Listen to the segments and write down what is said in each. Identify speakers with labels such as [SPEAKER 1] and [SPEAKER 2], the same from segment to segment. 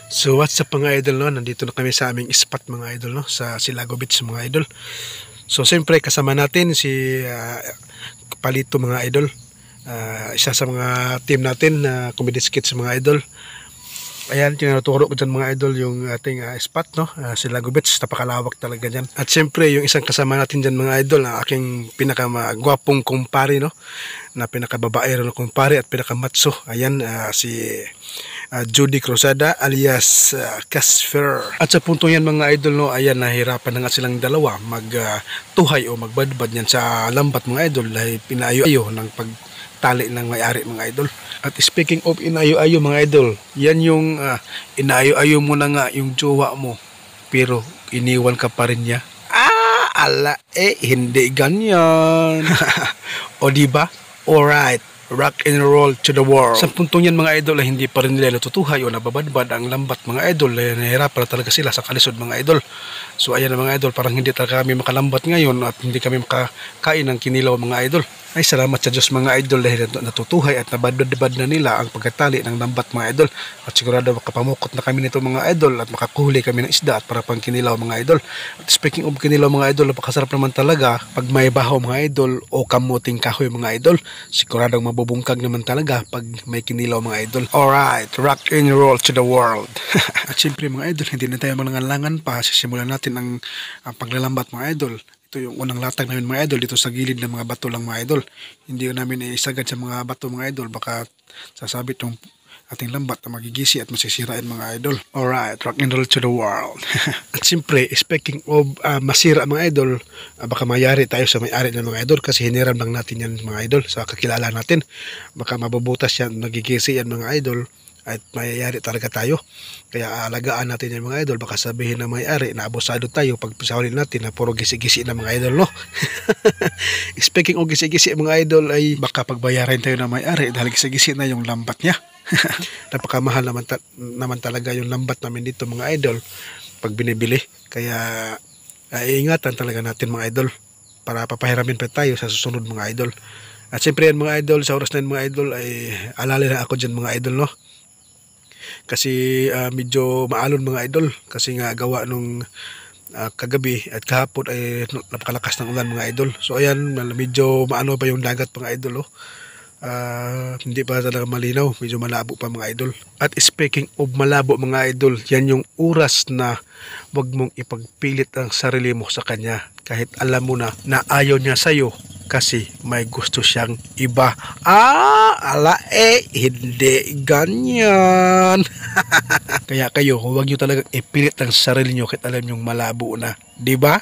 [SPEAKER 1] So what's up mga idol, no? Nandito na kami sa aming spot mga idol, no? Sa Silago Beach mga idol. So siyempre kasama natin si Palito mga idol. Isa sa mga team natin na comedy skits mga idol. Ayan, tinuturo ko dyan mga idol yung ating spot, no? Silago Beach, napakalawak talaga dyan. At siyempre yung isang kasama natin dyan mga idol, ang aking pinakamagwapong kumpare, no? Na pinakababaero na kumpare at pinakamatso. Ayan, si Judy Cruzada alias Casper. At sa punto yan mga idol, no, ayan, nahirapan na nga silang dalawa magtuhay o magbadbad yan sa lambat mga idol dahil pinayo-ayo ng pagtali ng may-ari mga idol. At speaking of inayo-ayo mga idol, yan yung inayo-ayo mo na nga yung jowa mo pero iniwan ka pa rin niya. Hindi ganyan. O diba? Alright, rock and roll to the world. Sa puntong yan mga idol ay hindi pa rin nila natutuhay o nababadbad ang lambat mga idol. Nahihirapan na talaga sila sa kalisod mga idol. So ayan na mga idol, parang hindi talaga kami makalambat ngayon at hindi kami makakain ng kinilaw mga idol. Ay salamat sa Diyos mga idol dahil natutuhay at nabadbad na nila ang pagkatali ng lambat mga idol. At sigurado makapamukot na kami nito mga idol at makakuhuli kami ng isda at para pang kinilaw mga idol. At speaking of kinilaw mga idol, napakasarap naman talaga pag may bahaw mga idol o kamuting kahoy mga idol. Siguradong mabubungkag naman talaga pag may kinilaw mga idol. Alright, rock and roll to the world. At syempre mga idol, hindi na tayo malangan-langan pa. Sisimulan natin ang paglalambat mga idol. Ito yung unang latag namin mga idol dito sa gilid ng mga bato lang mga idol. Hindi namin isagad sa mga bato mga idol, baka sasabit yung ating lambat na magigisi at masisirain mga idol. Alright, rock and roll to the world. At siyempre, speaking of masira mga idol, baka mayari tayo sa may-ari ng mga idol kasi hiniram lang natin yan mga idol sa kakilala natin. Baka mabubutas yan, magigisi yan mga idol at mayayari talaga tayo. Kaya alagaan natin yung mga idol. Baka sabihin na may-ari na abusado tayo pag pisahulin natin na puro gisi-gisi na mga idol, no? Speaking of gisi-gisi mga idol ay baka pagbayaran tayo na may-ari dahil gisi-gisi na yung lambat niya. Napakamahal naman talaga yung lambat namin dito mga idol pag binibili. Kaya iingatan talaga natin mga idol para papahiramin pa tayo sa susunod mga idol. At siyempre yan mga idol, sa oras na yan mga idol ay alala na ako dyan mga idol, no? Kasi medyo maalon mga idol kasi nga gawa nung kagabi at kahapon ay napakalakas ng ulan mga idol. So ayan, medyo maano pa yung dagat mga idol, oh. Hindi pa talaga malinaw, medyo malabo pa mga idol. At speaking of malabo mga idol, yan yung oras na wag mong ipagpilit ang sarili mo sa kanya kahit alam mo na ayaw niya sa'yo kasi may gusto siyang iba. Hindi ganyan. Kaya kayo, huwag nyo talagang ipilit ang sarili nyo kahit alam nyong malabo na. Diba?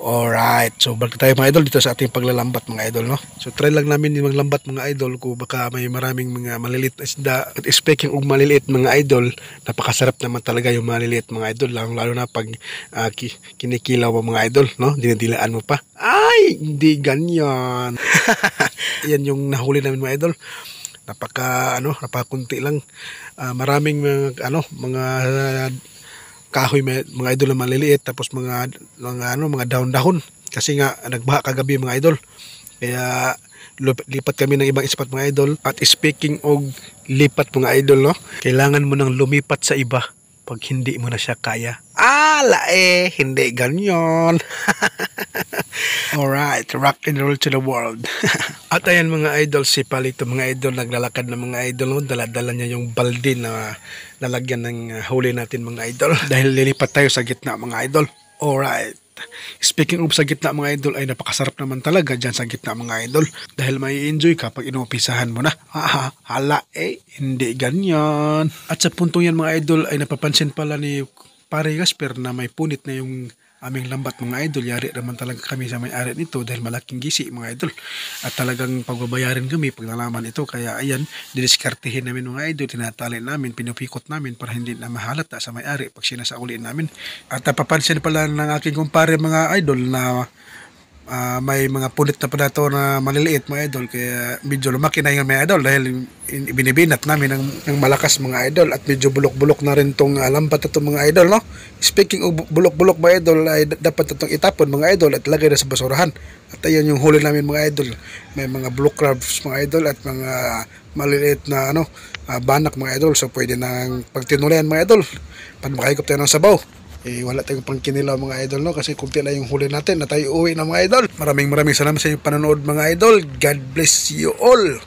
[SPEAKER 1] Alright. So, balik tayo mga idol dito sa ating paglalambat mga idol, no? So, try lang namin yung maglambat mga idol kung baka may maraming mga maliliit na isda. At speaking of maliliit mga idol, napakasarap naman talaga yung maliliit mga idol. Lalo na pag kinikilaw mo mga idol, no? Dinidilaan mo pa. Hindi ganyan. Yan yung nahuli namin mga idol. Napakakunti lang. Maraming mga kahoy mga idol na maliliit tapos mga dahon-dahon kasi nga nagbaha kagabi mga idol. Kaya lipat kami ng ibang spot mga idol. At speaking of lipat mga idol, no? Kailangan mo nang lumipat sa iba pag hindi mo na siya kaya. Hindi ganyan. Alright, rock and roll to the world. At ayan mga idol, si Palito mga idol, naglalakad ng mga idol, no? Dala-dala niya yung balde na lalagyan ng huli natin mga idol. Dahil lilipat tayo sa gitna mga idol. Alright. Speaking of sa gitna mga idol, ay napakasarap naman talaga dyan sa gitna mga idol. Dahil may enjoy ka pag inuumpisahan mo na. Hindi ganyan. At sa puntong yan mga idol, ay napapansin pala ni Pare Casper na may punit na yung aming lambat mga idol. Yari naman talaga kami sa may-ari nito dahil malaking gisi mga idol. At talagang pagbabayarin kami pag nalaman ito. Kaya ayan, didiskartihin namin mga idol, tinatali namin, pinupikot namin para hindi na mahalata sa may-ari pag sinasaulin namin. At napapansin pala ng aking kumpare mga idol na may mga punit na pala ito na maliliit mga idol, kaya medyo lumaki na yung mga idol dahil binibinat namin ng malakas mga idol, at medyo bulok-bulok na rin itong lambat itong mga idol, no? Speaking of bulok-bulok mga idol, ay dapat itong itapon mga idol at lagay na sa basurahan. At ayun yung huli namin mga idol, may mga bulok crabs mga idol at mga maliliit na banak mga idol, so pwede nang pagtinuloyan mga idol pag makahigop tayo ng sabaw. Wala tayong pang kinilaw mga idol, no? Kasi kunti lang yung huli natin na tayo uwi na mga idol. Maraming salamat sa inyong panonood mga idol. God bless you all.